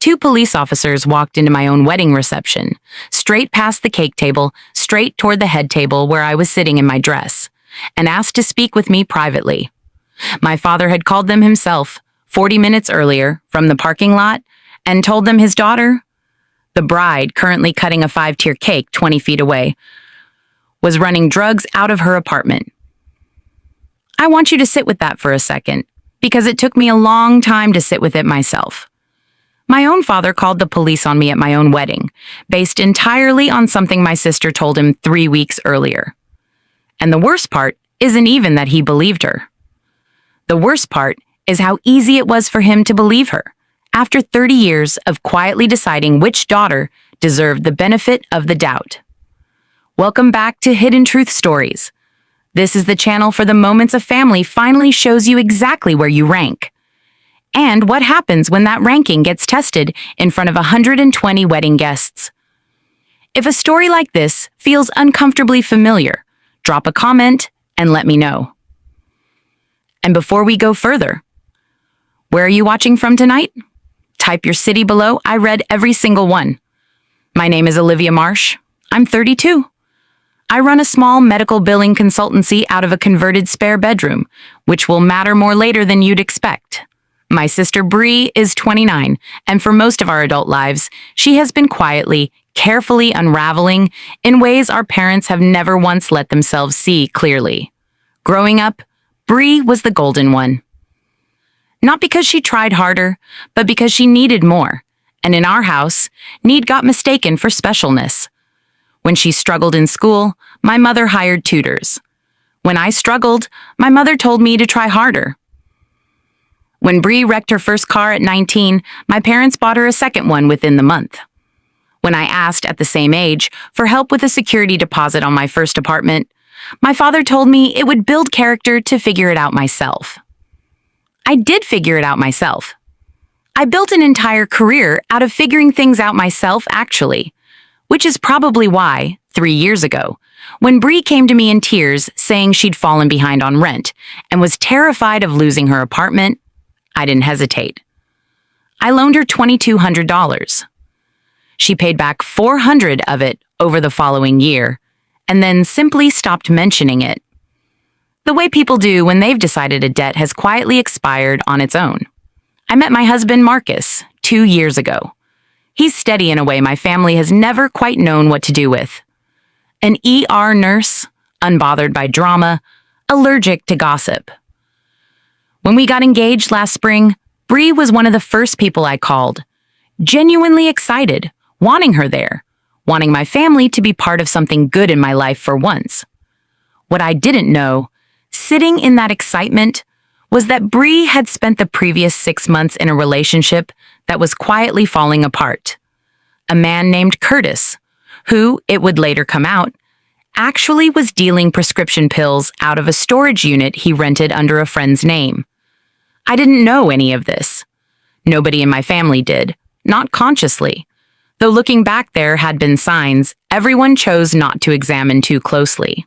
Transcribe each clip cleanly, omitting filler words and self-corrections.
Two police officers walked into my own wedding reception, straight past the cake table, straight toward the head table where I was sitting in my dress, and asked to speak with me privately. My father had called them himself 40 minutes earlier from the parking lot and told them his daughter, the bride currently cutting a 5-tier cake 20 feet away, was running drugs out of her apartment. I want you to sit with that for a second, because it took me a long time to sit with it myself. My own father called the police on me at my own wedding, based entirely on something my sister told him 3 weeks earlier. And the worst part isn't even that he believed her. The worst part is how easy it was for him to believe her, after 30 years of quietly deciding which daughter deserved the benefit of the doubt. Welcome back to Hidden Truth Stories. This is the channel for the moments a family finally shows you exactly where you rank, and what happens when that ranking gets tested in front of 120 wedding guests. If a story like this feels uncomfortably familiar, drop a comment and let me know. And before we go further, where are you watching from tonight? Type your city below. I read every single one. My name is Olivia Marsh. I'm 32. I run a small medical billing consultancy out of a converted spare bedroom, which will matter more later than you'd expect. My sister Bree is 29, and for most of our adult lives, she has been quietly, carefully unraveling in ways our parents have never once let themselves see clearly. Growing up, Bree was the golden one. Not because she tried harder, but because she needed more. And in our house, need got mistaken for specialness. When she struggled in school, my mother hired tutors. When I struggled, my mother told me to try harder. When Bree wrecked her first car at 19, my parents bought her a second one within the month. When I asked at the same age for help with a security deposit on my first apartment, my father told me it would build character to figure it out myself. I did figure it out myself. I built an entire career out of figuring things out myself, actually, which is probably why, 3 years ago, when Bree came to me in tears saying she'd fallen behind on rent and was terrified of losing her apartment, I didn't hesitate. I loaned her $2,200. She paid back $400 of it over the following year, and then simply stopped mentioning it. The way people do when they've decided a debt has quietly expired on its own. I met my husband Marcus 2 years ago. He's steady in a way my family has never quite known what to do with. An ER nurse, unbothered by drama, allergic to gossip. When we got engaged last spring, Bree was one of the first people I called, genuinely excited, wanting her there, wanting my family to be part of something good in my life for once. What I didn't know, sitting in that excitement, was that Bree had spent the previous 6 months in a relationship that was quietly falling apart. A man named Curtis, who, it would later come out, actually was dealing prescription pills out of a storage unit he rented under a friend's name. I didn't know any of this. Nobody in my family did, not consciously. Though looking back there had been signs everyone chose not to examine too closely.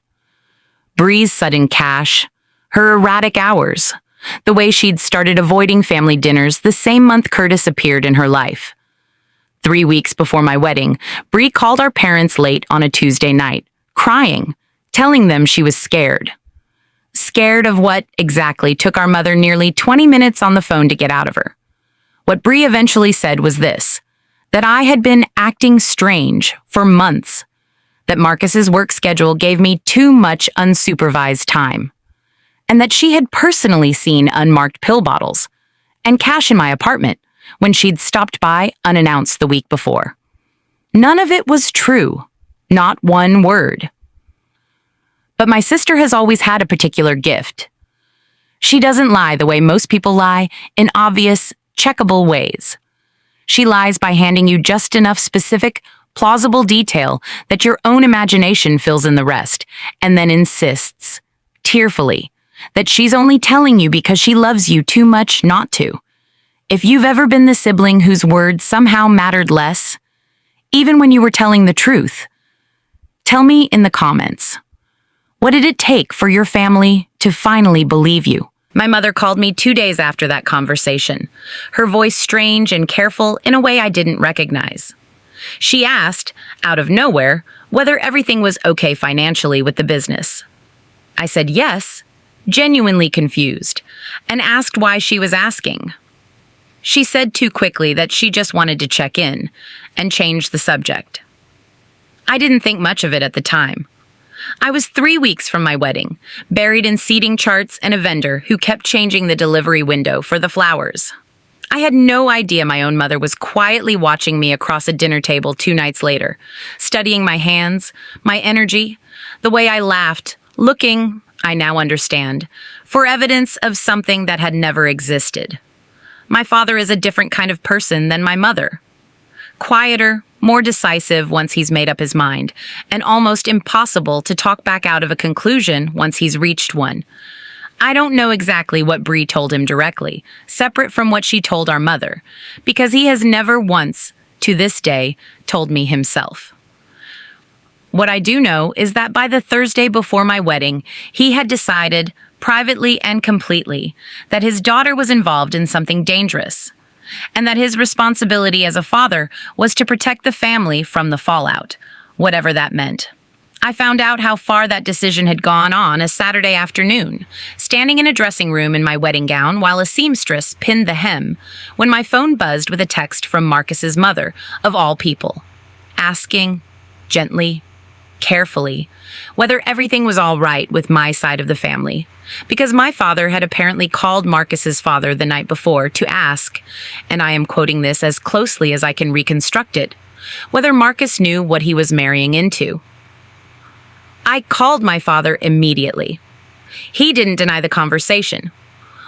Bree's sudden cash, her erratic hours, the way she'd started avoiding family dinners the same month Curtis appeared in her life. 3 weeks before my wedding, Bree called our parents late on a Tuesday night, crying, telling them she was scared. Scared of what exactly took our mother nearly 20 minutes on the phone to get out of her. What Bree eventually said was this, that I had been acting strange for months, that Marcus's work schedule gave me too much unsupervised time, and that she had personally seen unmarked pill bottles and cash in my apartment when she'd stopped by unannounced the week before. None of it was true, not one word. But my sister has always had a particular gift. She doesn't lie the way most people lie in obvious, checkable ways. She lies by handing you just enough specific, plausible detail that your own imagination fills in the rest, and then insists, tearfully, that she's only telling you because she loves you too much not to. If you've ever been the sibling whose words somehow mattered less, even when you were telling the truth, tell me in the comments. What did it take for your family to finally believe you? My mother called me 2 days after that conversation, her voice strange and careful in a way I didn't recognize. She asked, out of nowhere, whether everything was okay financially with the business. I said yes, genuinely confused, and asked why she was asking. She said too quickly that she just wanted to check in, and changed the subject. I didn't think much of it at the time. I was 3 weeks from my wedding, buried in seating charts and a vendor who kept changing the delivery window for the flowers. I had no idea my own mother was quietly watching me across a dinner table 2 nights later, studying my hands, my energy, the way I laughed, looking, I now understand, for evidence of something that had never existed. My father is a different kind of person than my mother. Quieter, more decisive once he's made up his mind, and almost impossible to talk back out of a conclusion once he's reached one. I don't know exactly what Bree told him directly, separate from what she told our mother, because he has never once, to this day, told me himself. What I do know is that by the Thursday before my wedding, he had decided, privately and completely, that his daughter was involved in something dangerous, and that his responsibility as a father was to protect the family from the fallout, whatever that meant. I found out how far that decision had gone on a Saturday afternoon, standing in a dressing room in my wedding gown while a seamstress pinned the hem, when my phone buzzed with a text from Marcus's mother, of all people, asking, gently, carefully, whether everything was all right with my side of the family, because my father had apparently called Marcus's father the night before to ask, and I am quoting this as closely as I can reconstruct it, whether Marcus knew what he was marrying into. I called my father immediately. He didn't deny the conversation.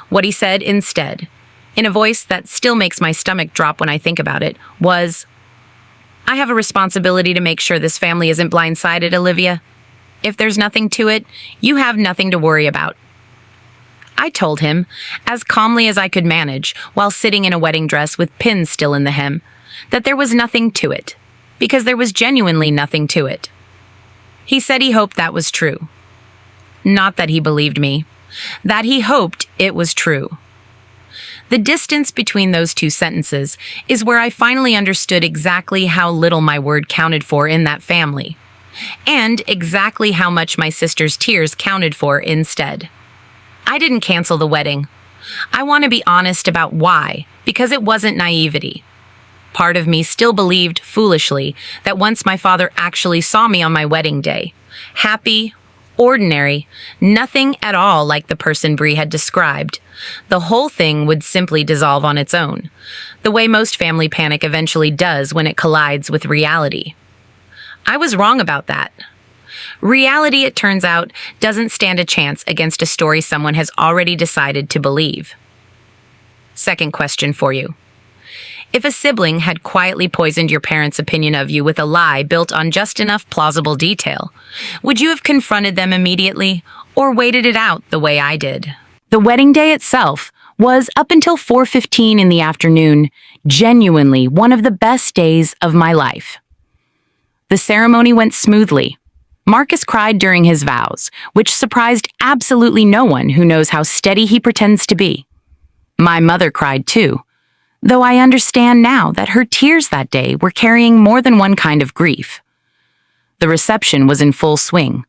What he said instead, in a voice that still makes my stomach drop when I think about it, was, "I have a responsibility to make sure this family isn't blindsided, Olivia. If there's nothing to it, you have nothing to worry about." I told him, as calmly as I could manage, while sitting in a wedding dress with pins still in the hem, that there was nothing to it, because there was genuinely nothing to it. He said he hoped that was true. Not that he believed me, that he hoped it was true. The distance between those two sentences is where I finally understood exactly how little my word counted for in that family, and exactly how much my sister's tears counted for instead. I didn't cancel the wedding. I want to be honest about why, because it wasn't naivety. Part of me still believed, foolishly, that once my father actually saw me on my wedding day, happy, ordinary, nothing at all like the person Bree had described, the whole thing would simply dissolve on its own, the way most family panic eventually does when it collides with reality. I was wrong about that. Reality, it turns out, doesn't stand a chance against a story someone has already decided to believe. Second question for you. If a sibling had quietly poisoned your parents' opinion of you with a lie built on just enough plausible detail, would you have confronted them immediately or waited it out the way I did? The wedding day itself was, up until 4:15 in the afternoon, genuinely one of the best days of my life. The ceremony went smoothly. Marcus cried during his vows, which surprised absolutely no one who knows how steady he pretends to be. My mother cried too, though I understand now that her tears that day were carrying more than one kind of grief. The reception was in full swing.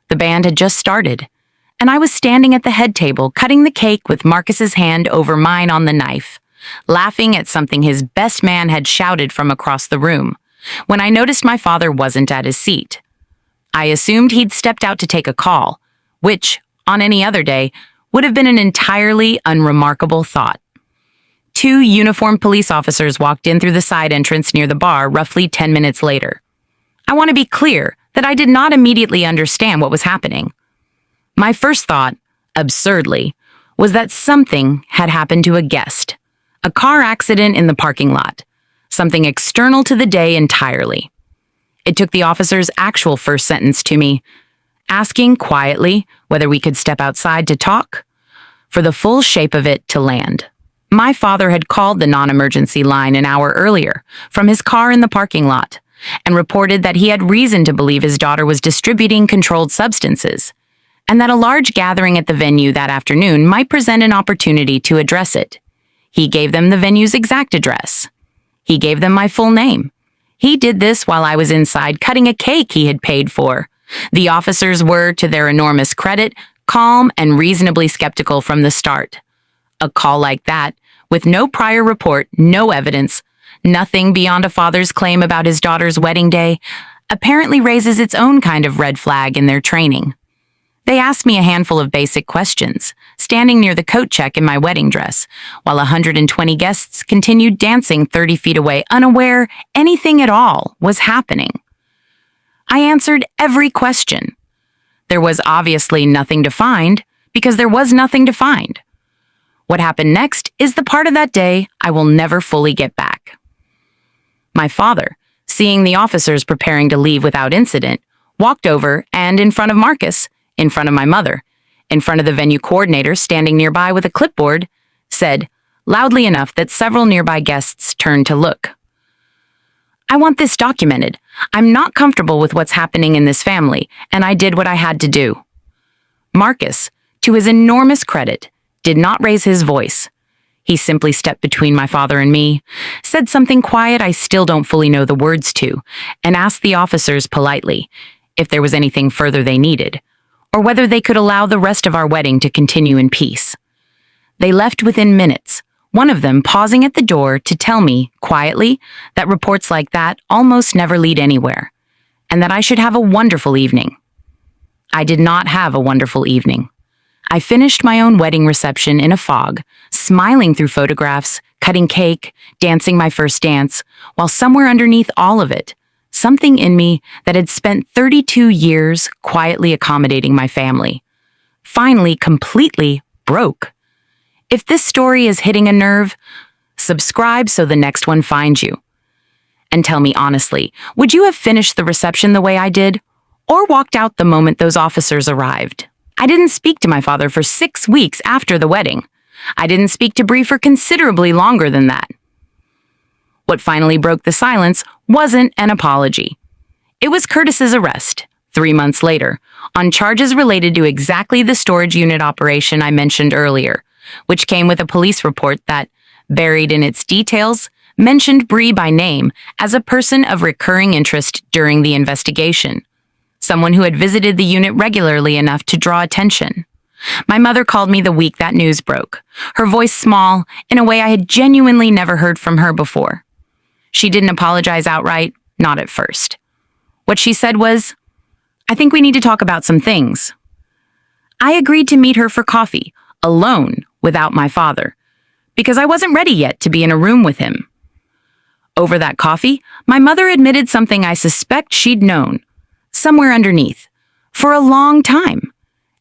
The band had just started, and I was standing at the head table cutting the cake with Marcus's hand over mine on the knife, laughing at something his best man had shouted from across the room, when I noticed my father wasn't at his seat. I assumed he'd stepped out to take a call, which, on any other day, would have been an entirely unremarkable thought. 2 uniformed police officers walked in through the side entrance near the bar roughly 10 minutes later. I want to be clear that I did not immediately understand what was happening. My first thought, absurdly, was that something had happened to a guest, a car accident in the parking lot, something external to the day entirely. It took the officer's actual first sentence to me, asking quietly whether we could step outside to talk, for the full shape of it to land. My father had called the non-emergency line an hour earlier from his car in the parking lot and reported that he had reason to believe his daughter was distributing controlled substances, and that a large gathering at the venue that afternoon might present an opportunity to address it. He gave them the venue's exact address. He gave them my full name. He did this while I was inside cutting a cake he had paid for. The officers were, to their enormous credit, calm and reasonably skeptical from the start. A call like that, with no prior report, no evidence, nothing beyond a father's claim about his daughter's wedding day, apparently raises its own kind of red flag in their training. They asked me a handful of basic questions, standing near the coat check in my wedding dress, while 120 guests continued dancing 30 feet away, unaware anything at all was happening. I answered every question. There was obviously nothing to find, because there was nothing to find. What happened next is the part of that day I will never fully get back. My father, seeing the officers preparing to leave without incident, walked over and, in front of Marcus, in front of my mother, in front of the venue coordinator standing nearby with a clipboard, said, loudly enough that several nearby guests turned to look, "I want this documented. I'm not comfortable with what's happening in this family, and I did what I had to do." Marcus, to his enormous credit, did not raise his voice. He simply stepped between my father and me, said something quiet I still don't fully know the words to, and asked the officers politely if there was anything further they needed, or whether they could allow the rest of our wedding to continue in peace. They left within minutes, one of them pausing at the door to tell me, quietly, that reports like that almost never lead anywhere, and that I should have a wonderful evening. I did not have a wonderful evening. I finished my own wedding reception in a fog, smiling through photographs, cutting cake, dancing my first dance, while somewhere underneath all of it, something in me that had spent 32 years quietly accommodating my family, finally completely broke. If this story is hitting a nerve, subscribe so the next one finds you. And tell me honestly, would you have finished the reception the way I did, or walked out the moment those officers arrived? I didn't speak to my father for 6 weeks after the wedding. I didn't speak to Bree for considerably longer than that. What finally broke the silence wasn't an apology. It was Curtis's arrest, 3 months later, on charges related to exactly the storage unit operation I mentioned earlier, which came with a police report that, buried in its details, mentioned Bree by name as a person of recurring interest during the investigation, someone who had visited the unit regularly enough to draw attention. My mother called me the week that news broke, her voice small, in a way I had genuinely never heard from her before. She didn't apologize outright, not at first. What she said was, "I think we need to talk about some things." I agreed to meet her for coffee, alone, without my father, because I wasn't ready yet to be in a room with him. Over that coffee, my mother admitted something I suspect she'd known, somewhere underneath, for a long time,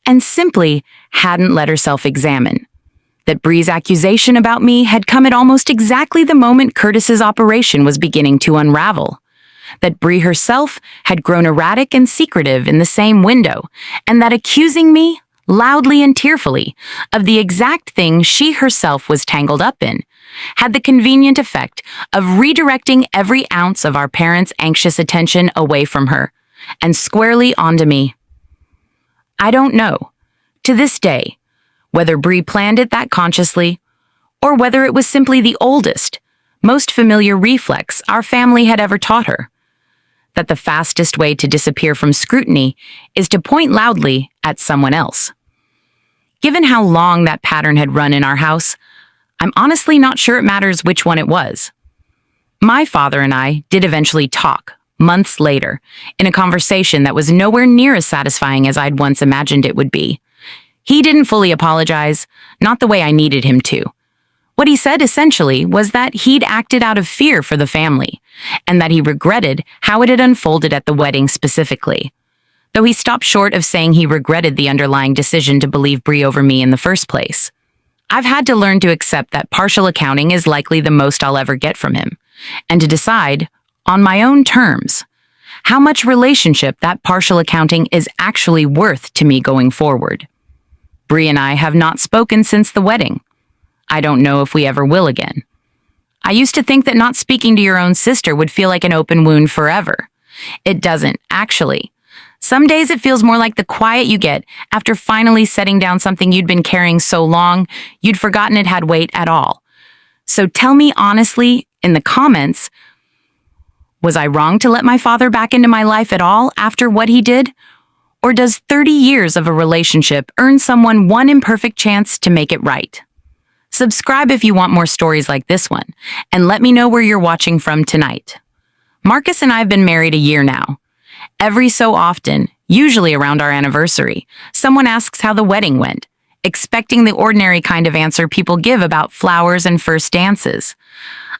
and simply hadn't let herself examine. That Bree's accusation about me had come at almost exactly the moment Curtis's operation was beginning to unravel. That Bree herself had grown erratic and secretive in the same window, and that accusing me, loudly and tearfully, of the exact thing she herself was tangled up in, had the convenient effect of redirecting every ounce of our parents' anxious attention away from her, and squarely onto me. I don't know, to this day, whether Bree planned it that consciously, or whether it was simply the oldest, most familiar reflex our family had ever taught her, that the fastest way to disappear from scrutiny is to point loudly at someone else. Given how long that pattern had run in our house, I'm honestly not sure it matters which one it was. My father and I did eventually talk, months later, in a conversation that was nowhere near as satisfying as I'd once imagined it would be. He didn't fully apologize, not the way I needed him to. What he said essentially was that he'd acted out of fear for the family, and that he regretted how it had unfolded at the wedding specifically, though he stopped short of saying he regretted the underlying decision to believe Bree over me in the first place. I've had to learn to accept that partial accounting is likely the most I'll ever get from him, and to decide, on my own terms, how much relationship that partial accounting is actually worth to me going forward. Bree and I have not spoken since the wedding. I don't know if we ever will again. I used to think that not speaking to your own sister would feel like an open wound forever. It doesn't, actually. Some days it feels more like the quiet you get after finally setting down something you'd been carrying so long you'd forgotten it had weight at all. So tell me honestly in the comments, was I wrong to let my father back into my life at all after what he did? Or does 30 years of a relationship earn someone one imperfect chance to make it right? Subscribe if you want more stories like this one, and let me know where you're watching from tonight. Marcus and I have been married a year now. Every so often, usually around our anniversary, someone asks how the wedding went, expecting the ordinary kind of answer people give about flowers and first dances.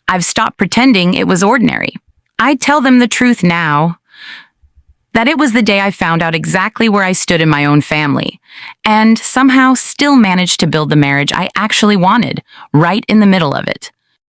I've stopped pretending it was ordinary. I tell them the truth now, that it was the day I found out exactly where I stood in my own family, and somehow still managed to build the marriage I actually wanted, right in the middle of it.